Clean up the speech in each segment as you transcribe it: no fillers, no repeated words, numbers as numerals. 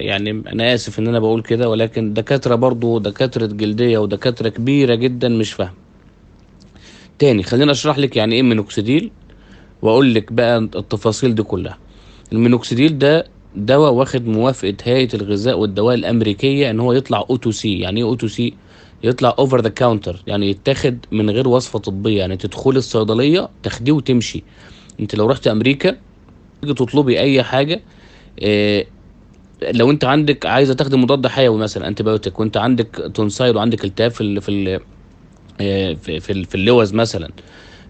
يعني انا اسف ان انا بقول كده، ولكن دكاترة برضو دكاترة جلدية ودكاترة كبيرة جدا مش فاهم. تاني خليني اشرح لك يعني ايه مينوكسيديل، واقول لك بقى التفاصيل دي كلها. المينوكسيديل ده دواء واخد موافقة هيئة الغذاء والدواء الأمريكية إن هو يطلع أو تو سي. يعني إيه أو تو سي؟ يطلع أوفر ذا كاونتر، يعني يتاخد من غير وصفة طبية، يعني تدخل الصيدلية تاخديه وتمشي. أنت لو رحت أمريكا تيجي تطلبي أي حاجة، إيه، لو أنت عندك عايزة تاخدي مضاد حيوي مثلا أنتي بايوتيك، وأنت عندك تونسايل وعندك التهاب في اللوز مثلا،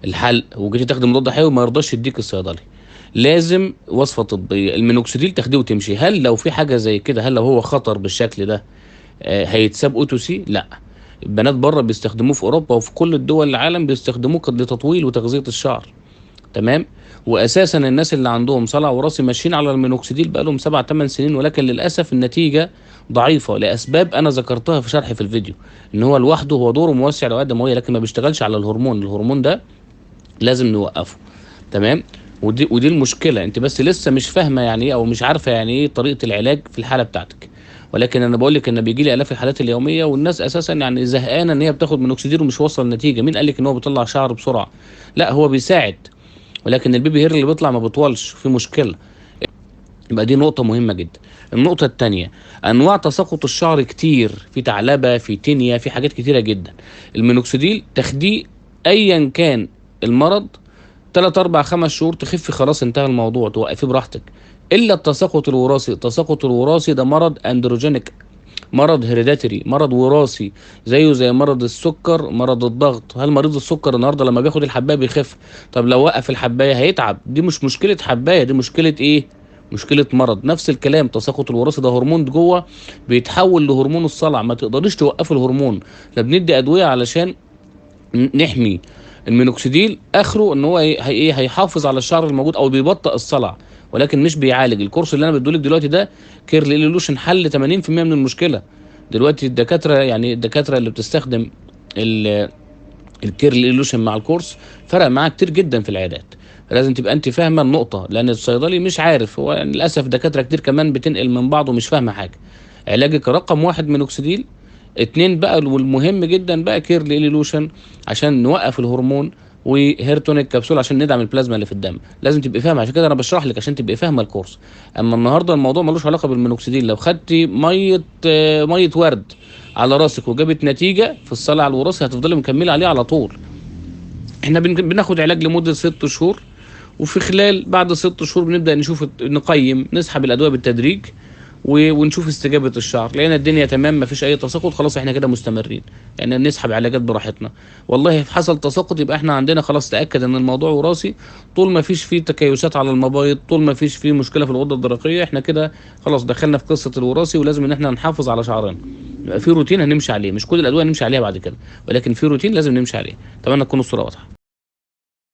الحلق، وجيتي تاخدي مضاد حيوي ما يرضاش يديك الصيدلي، لازم وصفه طبيه. المينوكسيديل تاخديه وتمشي. هل لو في حاجه زي كده، هل لو هو خطر بالشكل ده هيتساب او تو سي؟ لا. البنات بره بيستخدموه، في اوروبا وفي كل الدول العالم بيستخدموه لتطويل وتغذيه الشعر. تمام. واساسا الناس اللي عندهم صلع وراثي ماشيين على المينوكسيديل بقالهم 7 8 سنين، ولكن للاسف النتيجه ضعيفه لاسباب انا ذكرتها في شرحي في الفيديو. ان هو لوحده هو دوره موسع الاوعيه الدمويه، لكن ما بيشتغلش على الهرمون ده لازم نوقفه. تمام. ودي المشكله، انت بس لسه مش فاهمه يعني ايه، او مش عارفه يعني ايه طريقه العلاج في الحاله بتاعتك. ولكن انا بقول لك ان بيجي لي الاف الحالات اليوميه، والناس اساسا يعني زهقانه ان هي بتاخد مينوكسيديل ومش واصله لنتيجه. مين قال لك ان هو بيطلع شعر بسرعه؟ لا، هو بيساعد، ولكن البيبي هير اللي بيطلع ما بيطولش، في مشكله. يبقى دي نقطه مهمه جدا. النقطه الثانيه، انواع تساقط الشعر كتير، في ثعلبه، في تينيا، في حاجات كتيره جدا. المينوكسيديل تاخديه ايا كان المرض، 3 4 5 شهور تخفي، خلاص انتهى الموضوع، توقفيه براحتك. الا التساقط الوراثي. التساقط الوراثي ده مرض اندروجينيك، مرض هيريداتري، مرض وراثي، زيه زي مرض السكر، مرض الضغط. هل مريض السكر النهارده لما بياخد الحبايه بيخف؟ طب لو وقف الحبايه هيتعب. دي مش مشكله حبايه، دي مشكله ايه؟ مشكله مرض. نفس الكلام، تساقط الوراثي ده هرمون جوه بيتحول لهرمون الصلع، ما تقدريش توقف الهرمون. لا بندي ادويه علشان نحمي. المينوكسيديل اخره ان هو هيحافظ على الشعر الموجود او بيبطئ الصلع، ولكن مش بيعالج. الكورس اللي انا بديهولك دلوقتي ده كير ليلوشن حل 80% من المشكله. دلوقتي الدكاتره، يعني الدكاتره اللي بتستخدم ال- الكير ليلوشن مع الكورس فرق معاه كتير جدا في العيادات. لازم تبقى انت فاهمه النقطه، لان الصيدلي مش عارف. هو يعني للاسف دكاتره كتير كمان بتنقل من بعض ومش فاهمه حاجه. علاجك رقم واحد مينوكسيديل، اتنين بقى والمهم جدا بقى كير ليلوشن عشان نوقف الهرمون، وهيرتونيك كبسول عشان ندعم البلازما اللي في الدم. لازم تبقى فاهم، عشان كده انا بشرح لك عشان تبقى فاهمه الكورس. اما النهارده الموضوع ملوش علاقه بالمينوكسيديل. لو خدتي ميه ورد على راسك وجابت نتيجه في الصلع الوراثي هتفضلي مكمله عليه على طول. احنا بناخد علاج لمده 6 شهور، وفي خلال بعد 6 شهور بنبدا نشوف نقيم، نسحب الادويه بالتدريج ونشوف استجابه الشعر. لقينا الدنيا تمام مفيش اي تساقط، خلاص احنا كده مستمرين، يعني نسحب علاجات براحتنا. والله حصل تساقط يبقى احنا عندنا خلاص تاكد ان الموضوع وراثي. طول ما فيش فيه تكيسات على المبايض، طول ما فيش فيه مشكله في الغده الدرقيه، احنا كده خلاص دخلنا في قصه الوراثي، ولازم ان احنا نحافظ على شعرنا. يبقى في روتين هنمشي عليه، مش كل الادويه نمشي عليها بعد كده، ولكن في روتين لازم نمشي عليه. اتمنى تكون الصوره واضحه.